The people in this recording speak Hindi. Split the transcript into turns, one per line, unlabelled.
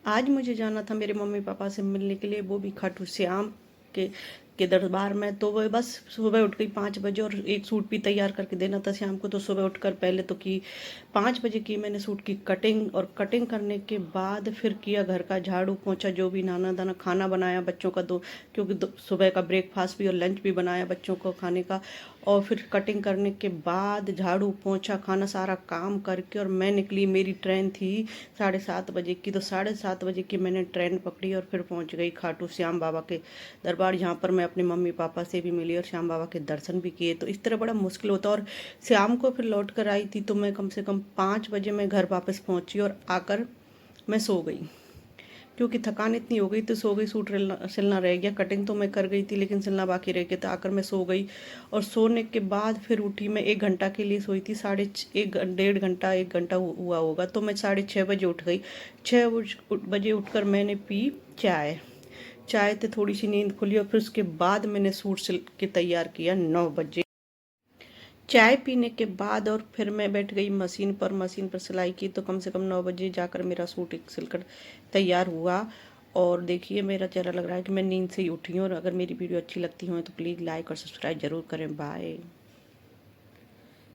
आज मुझे जाना था मेरे मम्मी पापा से मिलने के लिए, वो भी खाटू श्याम के के दरबार में। तो वह बस सुबह उठ गई 5 बजे, और एक सूट भी तैयार करके देना था श्याम को। तो सुबह उठकर पहले तो की 5 बजे की मैंने सूट की कटिंग, और कटिंग करने के बाद फिर किया घर का झाड़ू पोंछा, जो भी नाना दाना खाना बनाया बच्चों का, क्योंकि सुबह का ब्रेकफास्ट भी और लंच भी बनाया बच्चों को खाने का। और फिर कटिंग करने के बाद झाड़ू पोंछा खाना सारा काम करके, और मैं निकली। मेरी ट्रेन थी 7:30 बजे की, तो 7:30 बजे की मैंने ट्रेन पकड़ी और फिर पहुंच गई खाटू श्याम बाबा के दरबार, जहाँ पर मैं अपने मम्मी पापा से भी मिली और श्याम बाबा के दर्शन भी किए। तो इस तरह बड़ा मुश्किल होता। और शाम को फिर लौट कर आई थी, तो मैं कम से कम 5 बजे मैं घर वापस पहुंची, और आकर मैं सो गई, क्योंकि थकान इतनी हो गई तो सो गई। सूट सिलना रह गया, कटिंग तो मैं कर गई थी लेकिन सिलना बाकी रह गया, तो आकर मैं सो गई। और सोने के बाद फिर उठी। मैं 1 घंटा के लिए सोई थी, 1.5 घंटा 1 घंटा हुआ होगा। तो मैं 6:30 बजे उठ गई। 6 बजे उठकर मैंने पी चाय। चाय से थोड़ी सी नींद खुली, और फिर उसके बाद मैंने सूट सिल के तैयार किया 9 बजे। चाय पीने के बाद और फिर मैं बैठ गई मशीन पर सिलाई की। तो कम से कम 9 बजे जाकर मेरा सूट एक सिलकर तैयार हुआ। और देखिए मेरा चेहरा लग रहा है कि मैं नींद से ही उठी हूँ। और अगर मेरी वीडियो अच्छी लगती हो तो प्लीज़ लाइक और सब्सक्राइब जरूर करें। बाय।